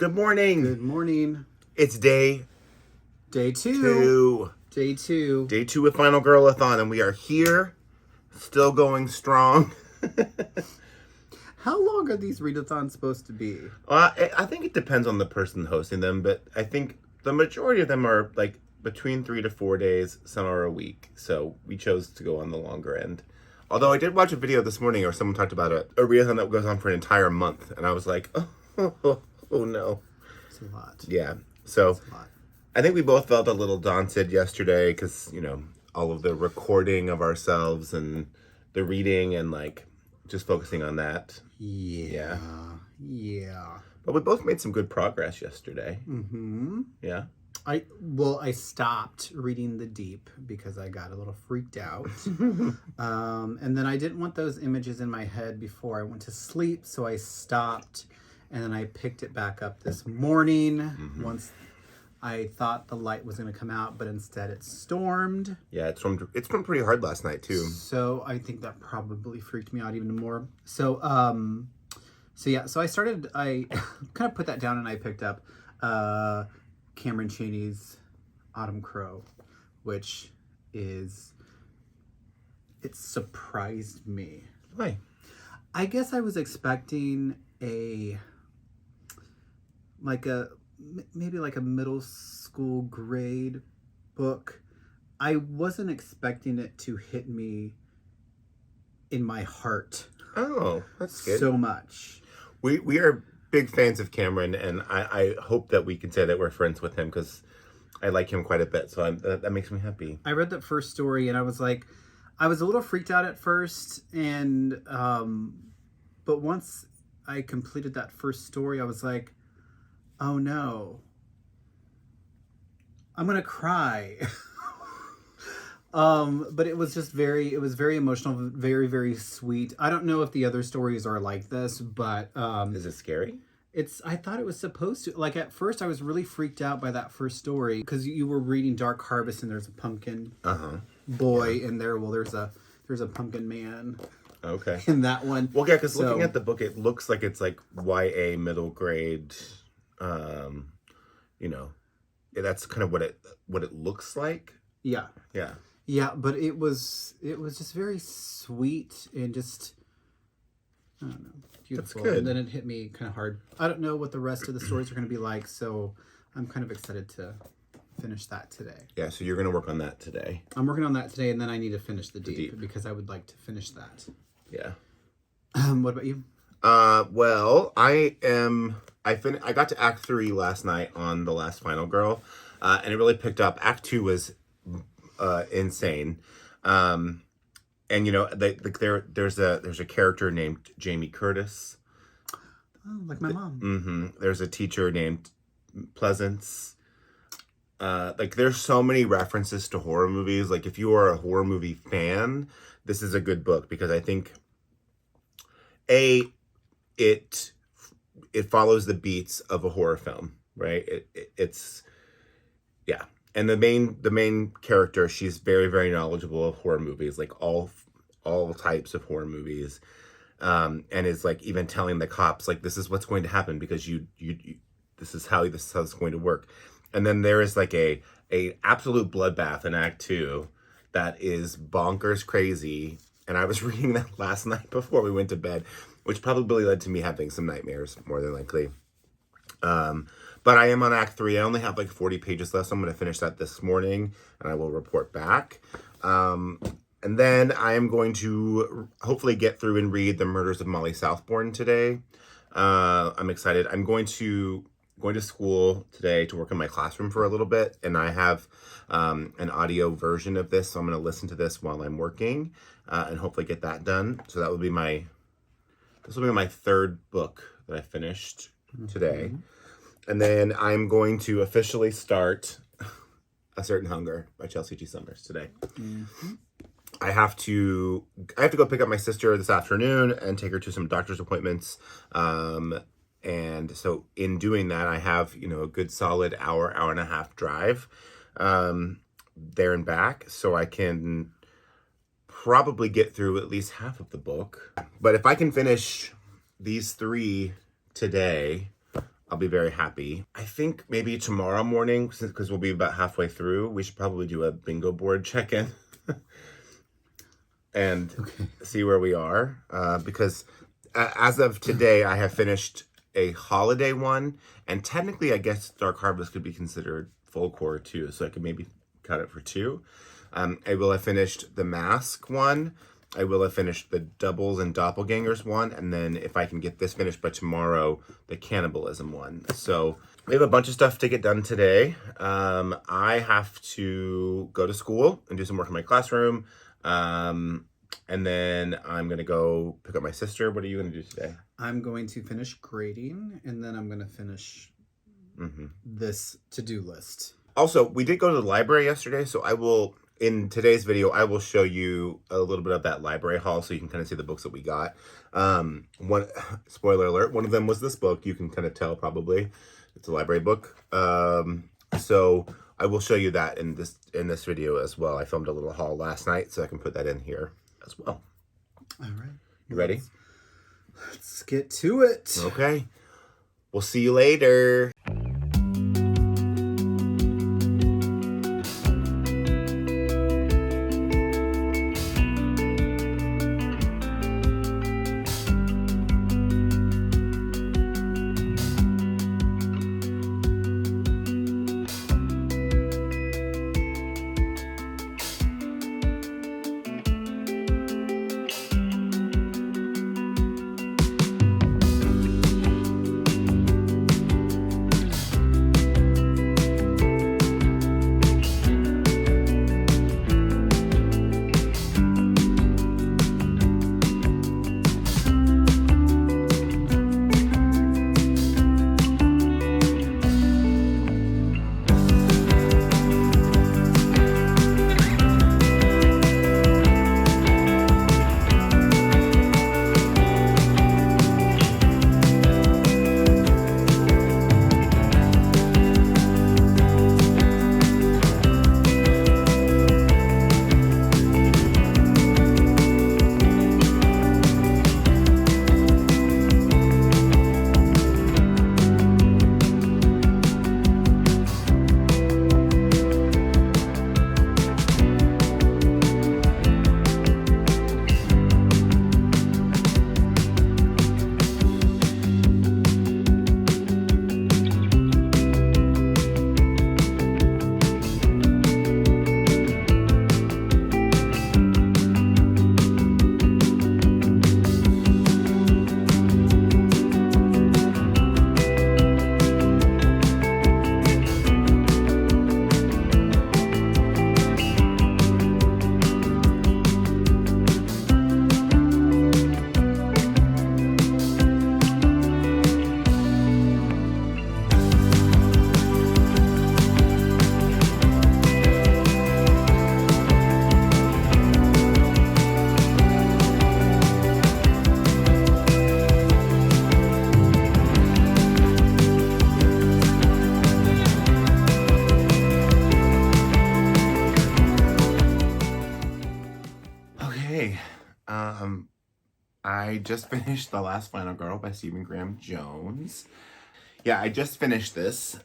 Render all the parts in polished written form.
Good morning. Good morning. It's day two. Day two with Final Girl-a-thon, and we are here, still going strong. How long are these readathons supposed to be? I think it depends on the person hosting them, but I think the majority of them are like between 3 to 4 days. Some are a week, so we chose to go on the longer end. Although I did watch a video this morning, or someone talked about a readathon that goes on for an entire month, and I was like, oh no. It's a lot. Yeah, so I think we both felt a little daunted yesterday because, you know, all of the recording of ourselves and the reading and like just focusing on that. Yeah. But we both made some good progress yesterday. Mm-hmm. Yeah. I stopped reading the deep because I got a little freaked out. And then I didn't want those images in my head before I went to sleep, so I stopped. And then I picked it back up this morning once I thought the light was going to come out, but instead it stormed. Yeah, it's stormed pretty hard last night too. So I think that probably freaked me out even more. So so I started, I kind of put that down and I picked up Cameron Chaney's Autumncrow, which it surprised me. Why? I guess I was expecting maybe like a middle school grade book. I wasn't expecting it to hit me in my heart. Oh, that's good. So much. We are big fans of Cameron, and I hope that we can say that we're friends with him because I like him quite a bit. So that makes me happy. I read that first story and I was like, I was a little freaked out at first, and but once I completed that first story, I was like, oh no, I'm gonna cry. But it was just very emotional, very, very sweet. I don't know if the other stories are like this, but is it scary? I thought it was supposed to. Like at first I was really freaked out by that first story because you were reading Dark Harvest and there's a pumpkin boy in there. Well, there's a pumpkin man. Okay. In that one. Well, yeah, because looking at the book, it looks like it's like YA middle grade. You know, that's kind of what it looks like. Yeah. But it was just very sweet and just, I don't know, beautiful. That's good. And then it hit me kind of hard. I don't know what the rest of the stories are going to be like, so I'm kind of excited to finish that today. Yeah, so you're going to work on that today. I'm working on that today, and then I need to finish the deep because I would like to finish that. Yeah. What about you? Well, I got to Act 3 last night on The Last Final Girl, and it really picked up. Act 2 was insane. And you know, there's a character named Jamie Curtis. Oh, like my mom. Mm-hmm. There's a teacher named Pleasance. Like there's so many references to horror movies. Like if you are a horror movie fan, this is a good book because I think it follows the beats of a horror film, right? It's and the main character, she's very, very knowledgeable of horror movies, like all types of horror movies, and is like even telling the cops like this is what's going to happen because you this is how it's going to work. And then there is like a absolute bloodbath in Act 2 that is bonkers crazy. And I was reading that last night before we went to bed, which probably led to me having some nightmares more than likely. But I am on Act 3. I only have like 40 pages left, so I'm going to finish that this morning, and I will report back. And then I am going to hopefully get through and read The Murders of Molly Southbourne today. I'm excited. I'm going to school today to work in my classroom for a little bit, and I have an audio version of this, so I'm going to listen to this while I'm working, and hopefully get that done. So this will be my third book that I finished today. And then I'm going to officially start A Certain Hunger by Chelsea G. Summers today. I have to go pick up my sister this afternoon and take her to some doctor's appointments. And so in doing that, I have, a good solid hour and a half drive there and back. So I can probably get through at least half of the book. But if I can finish these 3 today, I'll be very happy. I think maybe tomorrow morning, because we'll be about halfway through, we should probably do a bingo board check-in and see where we are. Because as of today, I have finished a holiday one, and technically, I guess Dark Harvest could be considered full core too, so I could maybe cut it for two. I will have finished the Mask one. I will have finished the Doubles and Doppelgangers one, and then if I can get this finished by tomorrow, the Cannibalism one. So we have a bunch of stuff to get done today. I have to go to school and do some work in my classroom. And then I'm going to go pick up my sister. What are you going to do today? I'm going to finish grading, and then I'm going to finish this to-do list. Also, we did go to the library yesterday, so I will, in today's video, I will show you a little bit of that library haul so you can kind of see the books that we got. One spoiler alert, one of them was this book. You can kind of tell probably. It's a library book. So I will show you that in this video as well. I filmed a little haul last night, so I can put that in here as well. All right. You ready? Let's get to it. Okay. We'll see you later. I just finished The Last Final Girl by Stephen Graham Jones. Yeah, I just finished this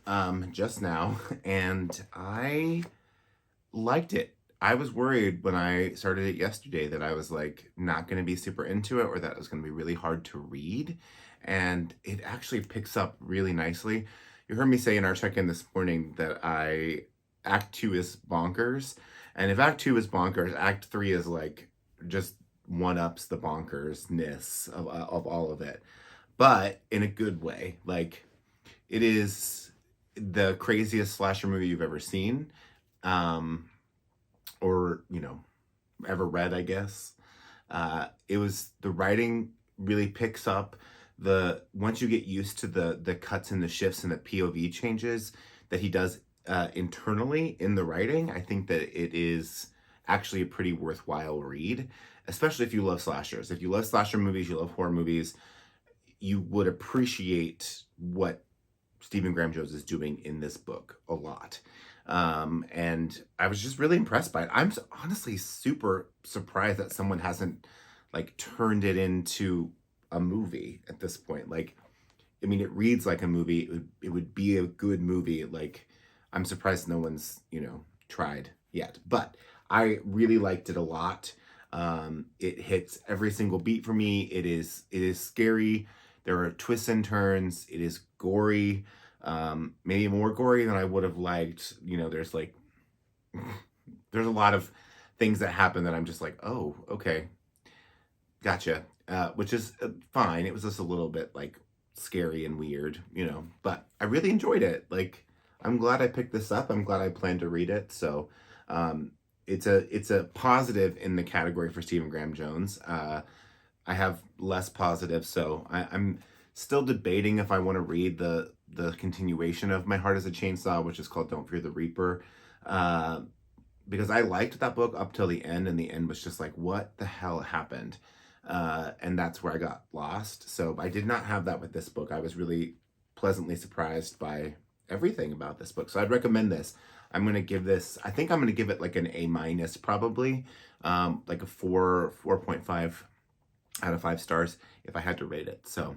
just now, and I liked it. I was worried when I started it yesterday that I was like not going to be super into it, or that it was going to be really hard to read, and it actually picks up really nicely. You heard me say in our check-in this morning that Act 2 is bonkers, and if Act 2 is bonkers, Act 3 is like just one-ups the bonkersness of all of it, but in a good way. Like, it is the craziest slasher movie you've ever seen, or, you know, ever read, I guess. It was, the writing really picks up once you get used to the cuts and the shifts and the POV changes that he does internally in the writing. I think that it is actually a pretty worthwhile read, especially if you love slashers. If you love slasher movies, you love horror movies, you would appreciate what Stephen Graham Jones is doing in this book a lot. And I was just really impressed by it. I'm honestly super surprised that someone hasn't like turned it into a movie at this point. Like, I mean, it reads like a movie. It would be a good movie. Like, I'm surprised no one's, tried yet. But I really liked it a lot. It hits every single beat for me. It is scary. There are twists and turns. It is gory. Maybe more gory than I would have liked. There's like there's a lot of things that happen that I'm just like, oh, okay, gotcha. Which is fine. It was just a little bit like scary and weird, but I really enjoyed it. Like, I'm glad I picked this up. I'm glad I plan to read it. So, it's a positive in the category for Stephen Graham Jones. I have less positive, so I'm still debating if I want to read the continuation of My Heart is a Chainsaw, which is called Don't Fear the Reaper, because I liked that book up till the end, and the end was just like, what the hell happened? And that's where I got lost. So I did not have that with this book. I was really pleasantly surprised by everything about this book. So I'd recommend this. I think I'm going to give it like an A- probably, like a 4.5 out of 5 stars if I had to rate it. So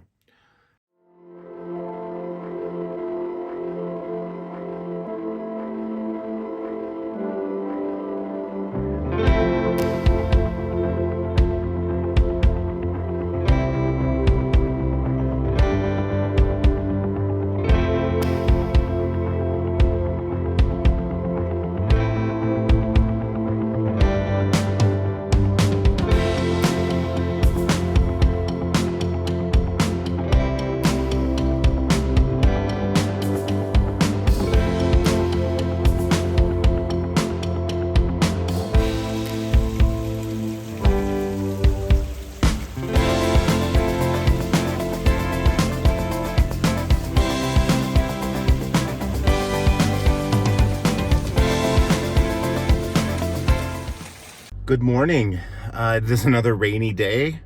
good morning. It is another rainy day.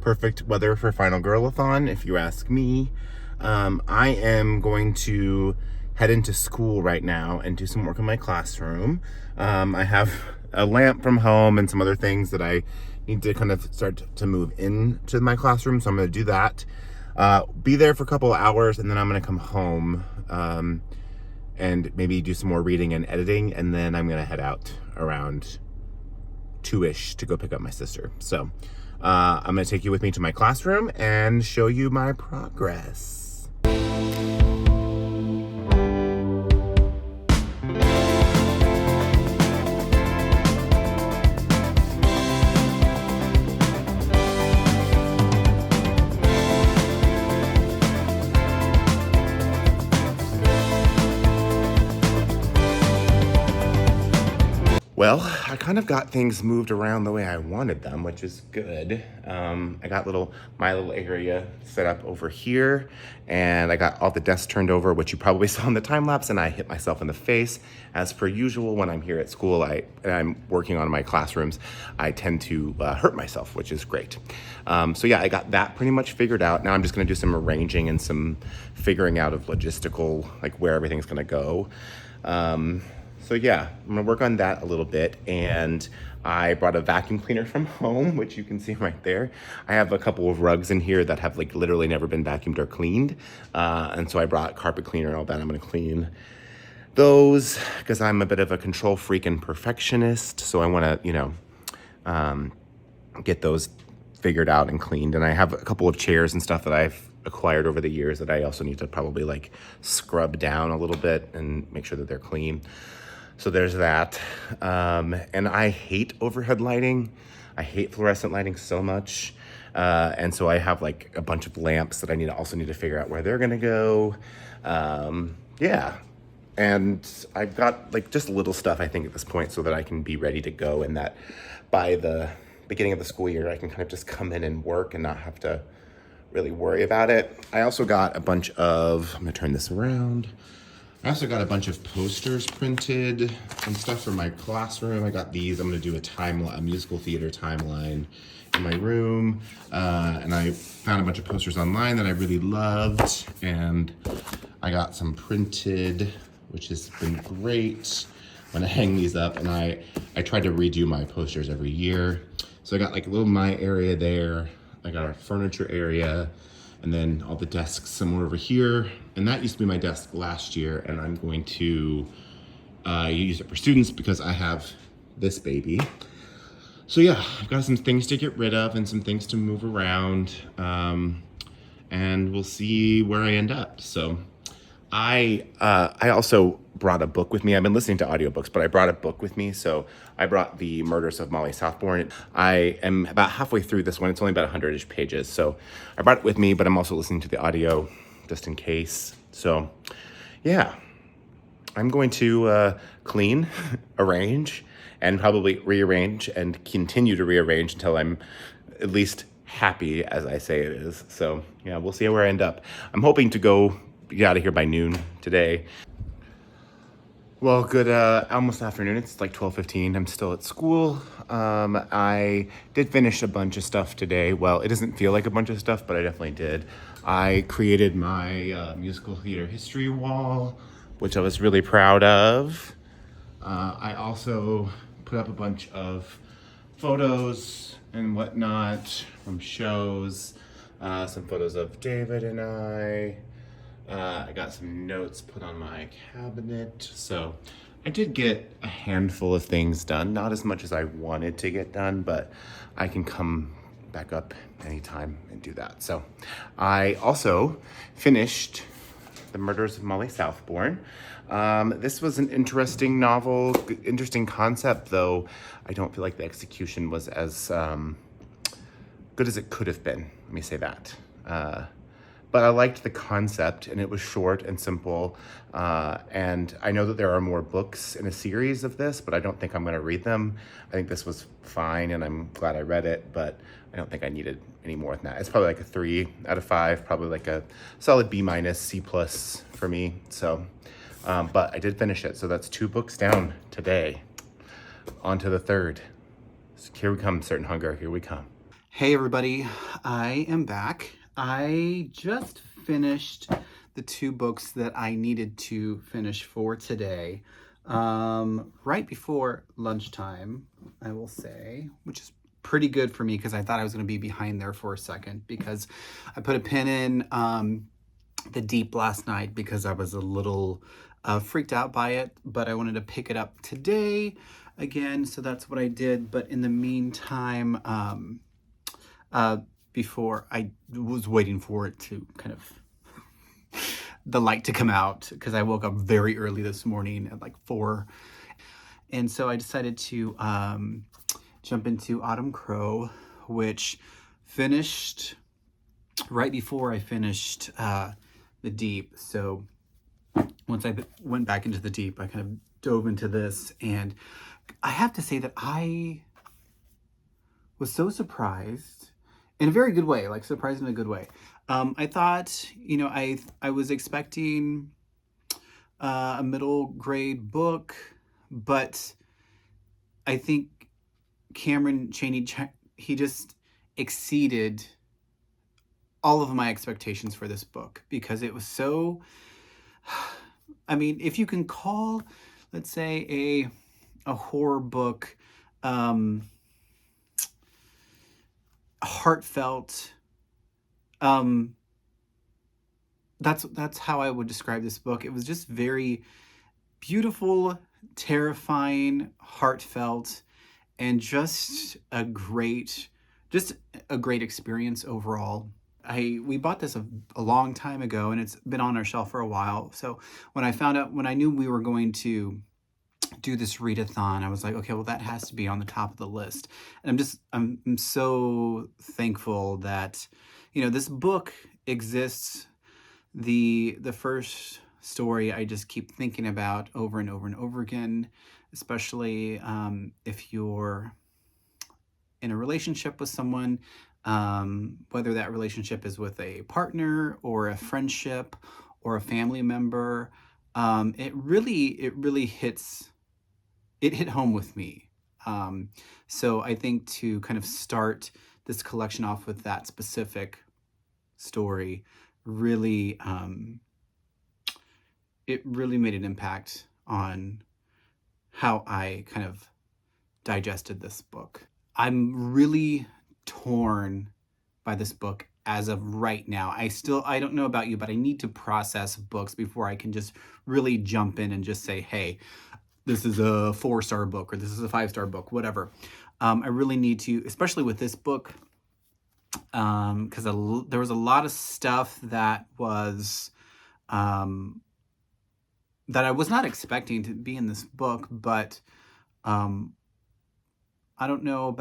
Perfect weather for Final Girlathon, if you ask me. I am going to head into school right now and do some work in my classroom. I have a lamp from home and some other things that I need to kind of start to move into my classroom, so I'm going to do that. Be there for a couple of hours, and then I'm going to come home and maybe do some more reading and editing, and then I'm going to head out around 2-ish to go pick up my sister. So I'm going to take you with me to my classroom and show you my progress. Well, I kind of got things moved around the way I wanted them, which is good. I got my little area set up over here, and I got all the desks turned over, which you probably saw in the time lapse, and I hit myself in the face. As per usual, when I'm here at school and I'm working on my classrooms, I tend to hurt myself, which is great. So yeah, I got that pretty much figured out. Now I'm just gonna do some arranging and some figuring out of logistical, like where everything's gonna go. So yeah, I'm gonna work on that a little bit, and I brought a vacuum cleaner from home, which you can see right there. I have a couple of rugs in here that have like literally never been vacuumed or cleaned, and so I brought carpet cleaner and all that. I'm gonna clean those because I'm a bit of a control freak and perfectionist, so I wanna, get those figured out and cleaned. And I have a couple of chairs and stuff that I've acquired over the years that I also need to probably like scrub down a little bit and make sure that they're clean. So there's that. And I hate overhead lighting. I hate fluorescent lighting so much. And so I have like a bunch of lamps that I also need to figure out where they're gonna go. Yeah. And I've got like just little stuff, I think, at this point, so that I can be ready to go, and that by the beginning of the school year, I can kind of just come in and work and not have to really worry about it. I also got a bunch of, I'm gonna turn this around. I also got a bunch of posters printed and stuff for my classroom. I got these. I'm gonna do a musical theater timeline in my room. And I found a bunch of posters online that I really loved. And I got some printed, which has been great. I'm gonna hang these up, and I try to redo my posters every year. So I got like a little my area there. I got our furniture area, And then all the desks somewhere over here. And that used to be my desk last year, and I'm going to use it for students because I have this baby. So yeah, I've got some things to get rid of and some things to move around. And we'll see where I end up. So I also brought a book with me. I've been listening to audiobooks, but I brought a book with me. So I brought The Murders of Molly Southbourne. I am about halfway through this one. It's only about 100-ish pages. So I brought it with me, but I'm also listening to the audio just in case. So yeah, I'm going to clean, arrange, and probably rearrange and continue to rearrange until I'm at least happy as I say it is. So yeah, we'll see where I end up. I'm hoping to get out of here by noon today. Well, good almost afternoon. It's like 12:15. I'm still at school. I did finish a bunch of stuff today. Well, it doesn't feel like a bunch of stuff, but I definitely did. I created my musical theater history wall, which I was really proud of. I also put up a bunch of photos and whatnot from shows. Some photos of David and I. I got some notes put on my cabinet. So I did get a handful of things done. Not as much as I wanted to get done, but I can come back up anytime and do that. So I also finished The Murders of Molly Southbourne. This was an interesting novel, interesting concept, though I don't feel like the execution was as good as it could have been. Let me say that. But I liked the concept, and it was short and simple. And I know that there are more books in a series of this, but I don't think I'm going to read them. I think this was fine, and I'm glad I read it, but I don't think I needed any more than that. It's probably like a 3 out of 5, probably like a solid B-, C+ for me. So, but I did finish it. So that's 2 books down today. On to the third. So here we come, Certain Hunger. Here we come. Hey everybody, I am back. I just finished the 2 books that I needed to finish for today. Right before lunchtime, I will say, which is pretty good for me because I thought I was going to be behind there for a second because I put a pin in The Deep last night because I was a little freaked out by it, but I wanted to pick it up today again, so that's what I did. But in the meantime, before I was waiting for it to kind of the light to come out because I woke up very early this morning at like 4, and so I decided to jump into Autumncrow, which finished right before I finished The Deep. So once I went back into The Deep, I kind of dove into this, and I have to say that I was so surprised in a very good way, like surprised in a good way. I thought, I was expecting a middle grade book, but I think Cameron Chaney, he just exceeded all of my expectations for this book because it was so, I mean, if you can call, let's say, a horror book heartfelt, that's how I would describe this book. It was just very beautiful, terrifying, heartfelt, and just a great experience overall. We bought this a long time ago, and it's been on our shelf for a while. So when I knew we were going to do this readathon, I was like, okay, well, that has to be on the top of the list. And I'm so thankful that, this book exists. The first story I just keep thinking about over and over and over again, especially if you're in a relationship with someone, whether that relationship is with a partner or a friendship or a family member. It really hit home with me. So I think to kind of start this collection off with that specific story really, it really made an impact on how I kind of digested this book. I'm really torn by this book as of right now. I don't know about you, but I need to process books before I can just really jump in and just say, hey, this is a 4-star book or this is a 5-star book, whatever. I really need to, especially with this book, because there was a lot of stuff that was that I was not expecting to be in this book, but um, I don't know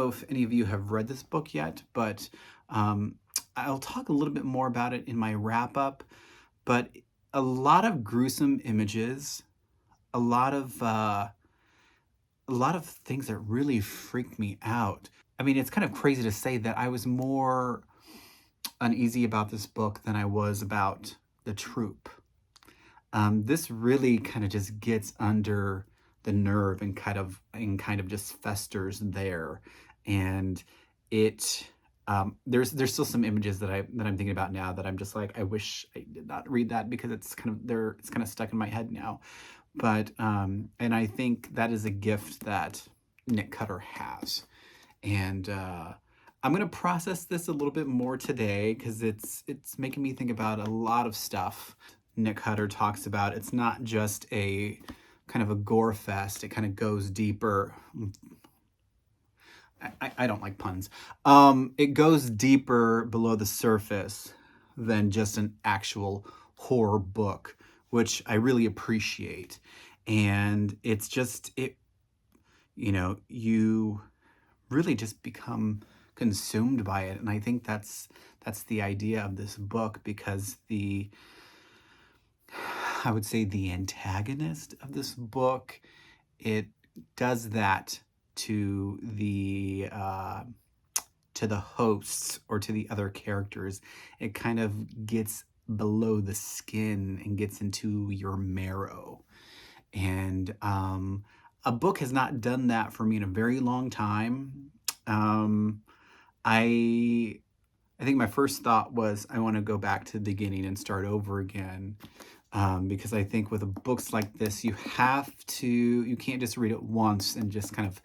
if any of you have read this book yet, but I'll talk a little bit more about it in my wrap up. But a lot of gruesome images, a lot of things that really freaked me out. I mean, it's kind of crazy to say that I was more uneasy about this book than I was about The Troop. This really kind of just gets under the nerve and kind of just festers there, and it there's still some images that I'm thinking about now that I'm just like, I wish I did not read that because it's kind of stuck in my head now. But and I think that is a gift that Nick Cutter has, and I'm gonna process this a little bit more today because it's making me think about a lot of stuff Nick Cutter talks about. It's not just a kind of a gore fest. It kind of goes deeper. I don't like puns. It goes deeper below the surface than just an actual horror book, which I really appreciate. And it's just, you really just become consumed by it. And I think that's the idea of this book, because I would say the antagonist of this book, it does that to the hosts or to the other characters. It kind of gets below the skin and gets into your marrow. And a book has not done that for me in a very long time. I think my first thought was I want to go back to the beginning and start over again. Because I think with books like this, you can't just read it once and just kind of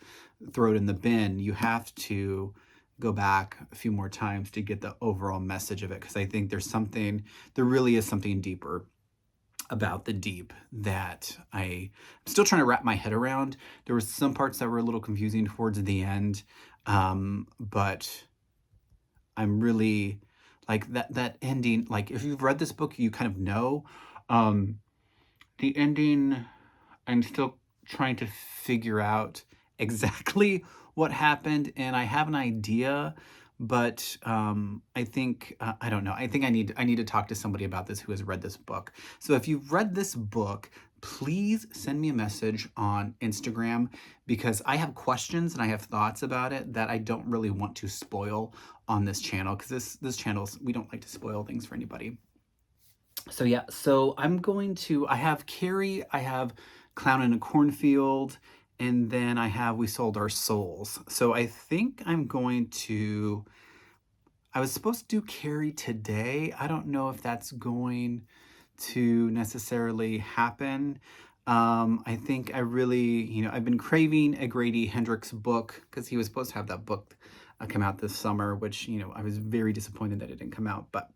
throw it in the bin. You have to go back a few more times to get the overall message of it. Because I think there really is something deeper about the deep that I'm still trying to wrap my head around. There were some parts that were a little confusing towards the end. But I'm really like that ending. Like, if you've read this book, you kind of know. The ending, I'm still trying to figure out exactly what happened, and I have an idea, but I think I don't know. I think I need to talk to somebody about this who has read this book. So if you've read this book, please send me a message on Instagram, because I have questions and I have thoughts about it that I don't really want to spoil on this channel, because this channel, we don't like to spoil things for anybody. So yeah, so I have Carrie, I have Clown in a Cornfield, and then I have We Sold Our Souls. So I think I was supposed to do Carrie today. I don't know if that's going to necessarily happen. I think I really, I've been craving a Grady Hendrix book, because he was supposed to have that book come out this summer, which, I was very disappointed that it didn't come out. But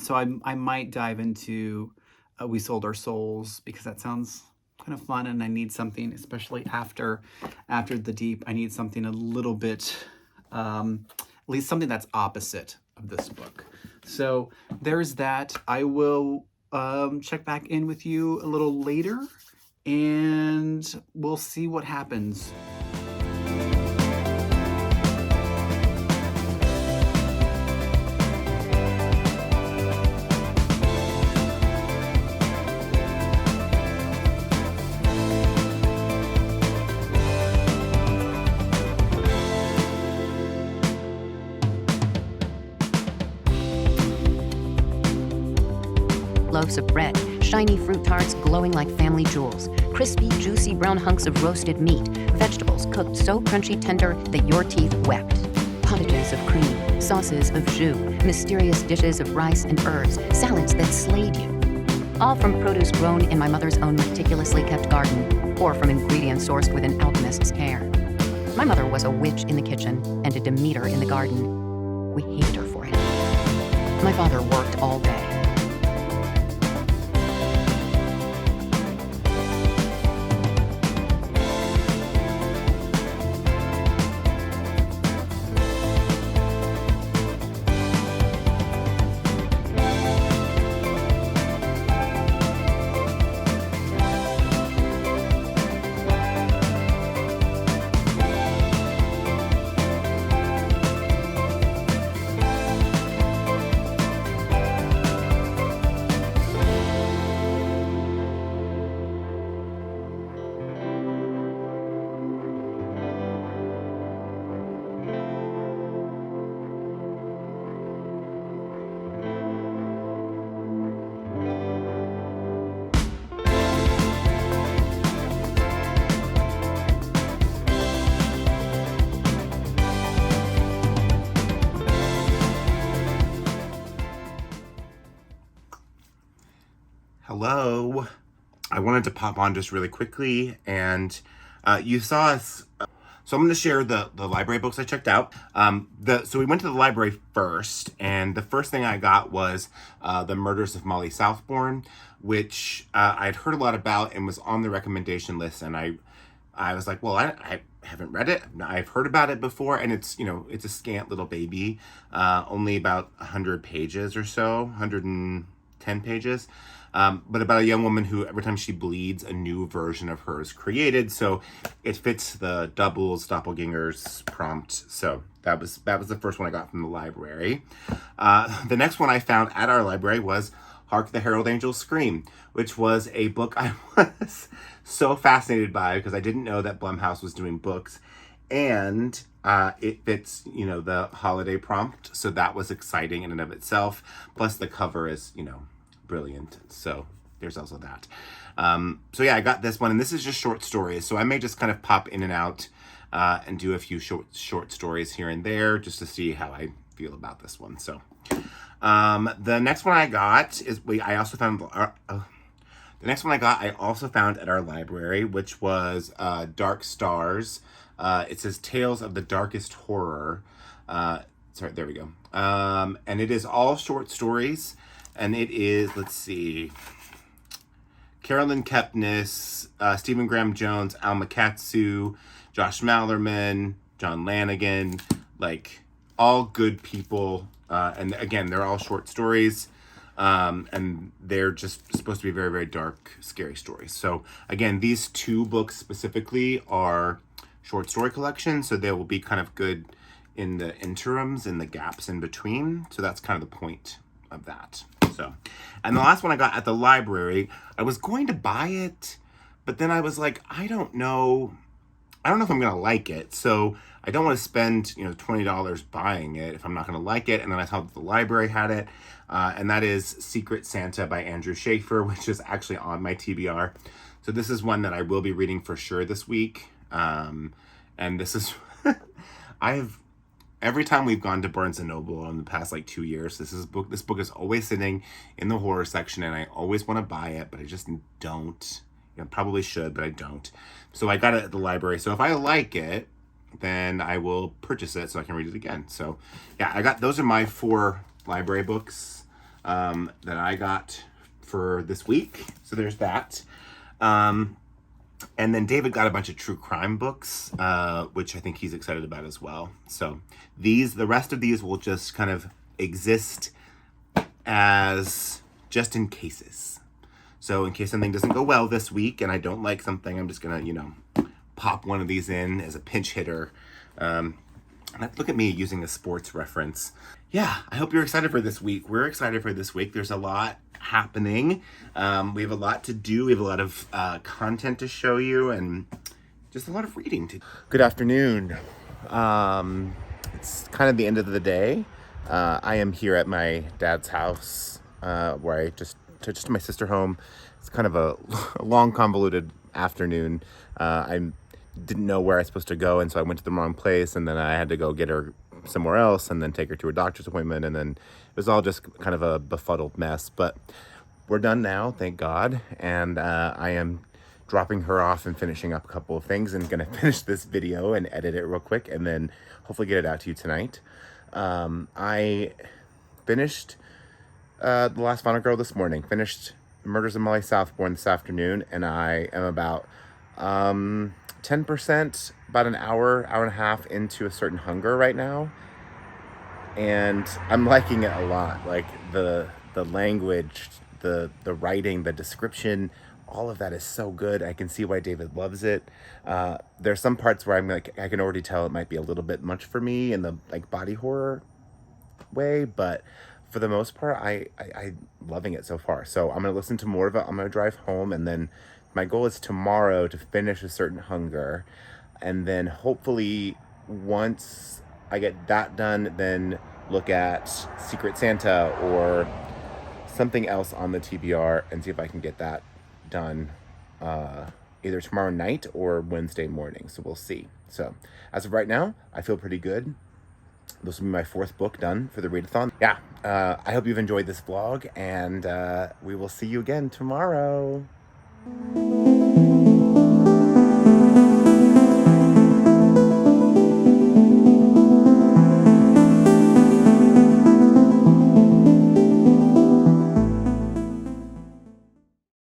so I might dive into We Sold Our Souls, because that sounds kind of fun, and I need something, especially after the deep, I need something a little bit, at least something that's opposite of this book. So there's that. I will check back in with you a little later, and we'll see what happens. Loaves of bread, shiny fruit tarts glowing like family jewels, crispy, juicy brown hunks of roasted meat, vegetables cooked so crunchy tender that your teeth wept, pottages of cream, sauces of jus, mysterious dishes of rice and herbs, salads that slayed you. All from produce grown in my mother's own meticulously kept garden, or from ingredients sourced with an alchemist's care. My mother was a witch in the kitchen and a Demeter in the garden. We hated her for it. My father worked all day. Hello. I wanted to pop on just really quickly, and you saw us. So I'm going to share the library books I checked out. So we went to the library first, and the first thing I got was The Murders of Molly Southbourne, which I'd heard a lot about and was on the recommendation list, and I was like, well, I haven't read it. I've heard about it before, and it's a scant little baby, only about 100 pages or so, 110 pages. But about a young woman who, every time she bleeds, a new version of her is created. So it fits the doubles, doppelgangers prompt. So that was the first one I got from the library. The next one I found at our library was Hark the Herald Angels Scream, which was a book I was so fascinated by because I didn't know that Blumhouse was doing books. And it fits, the holiday prompt. So that was exciting in and of itself. Plus the cover is, brilliant. So there's also that. So yeah, I got this one, and this is just short stories. So I may just kind of pop in and out and do a few short stories here and there just to see how I feel about this one. So the next one I got is I also found at our library, which was Dark Stars. It says Tales of the Darkest Horror. Sorry, there we go. And it is all short stories. And it is, let's see, Carolyn Kepnes, Stephen Graham Jones, Alma Katsu, Josh Mallerman, John Lanigan, like all good people. And again, they're all short stories. And they're just supposed to be very, very dark, scary stories. So again, these two books specifically are short story collections. So they will be kind of good in the interims and the gaps in between. So that's kind of the point of that. So, and the last one I got at the library, I was going to buy it, but then I was like, I don't know if I'm going to like it. So I don't want to spend, $20 buying it if I'm not going to like it. And then I saw that the library had it. And that is Secret Santa by Andrew Schaefer, which is actually on my TBR. So this is one that I will be reading for sure this week. And this is, every time we've gone to Barnes & Noble in the past 2 years, this book is always sitting in the horror section, and I always want to buy it, but I just don't. Probably should, but I don't. So I got it at the library. So if I like it, then I will purchase it so I can read it again. So yeah, those are my 4 library books that I got for this week. So there's that. And then David got a bunch of true crime books, which I think he's excited about as well. So the rest of these will just kind of exist as just in cases. So in case something doesn't go well this week and I don't like something, I'm just going to, pop one of these in as a pinch hitter. Look at me using a sports reference. Yeah, I hope you're excited for this week. We're excited for this week. There's a lot happening. We have a lot to do. We have a lot of content to show you and just a lot of reading to do. Good afternoon. It's kind of the end of the day. I am here at my dad's house where I just took my sister home. It's kind of a long, convoluted afternoon. I didn't know where I was supposed to go, and so I went to the wrong place, and then I had to go get her somewhere else and then take her to a doctor's appointment, and then it was all just kind of a befuddled mess. But we're done now, thank God, and I am dropping her off and finishing up a couple of things and gonna finish this video and edit it real quick and then hopefully get it out to you tonight. I finished the last Autumncrow this morning. Finished Murders of Molly Southbourne this afternoon, and I am about 10%, about an hour and a half into A Certain Hunger right now. And I'm liking it a lot. Like the language, the writing, the description, all of that is so good. I can see why David loves it. There's some parts where I'm like, I can already tell it might be a little bit much for me in the like body horror way, but for the most part, I'm loving it so far. So I'm gonna listen to more of it. I'm gonna drive home, and then my goal is tomorrow to finish A Certain Hunger, and then hopefully once I get that done, then look at Secret Santa or something else on the TBR and see if I can get that done either tomorrow night or Wednesday morning. So we'll see. So as of right now, I feel pretty good. This will be my 4th book done for the Readathon. Yeah, I hope you've enjoyed this vlog, and we will see you again tomorrow.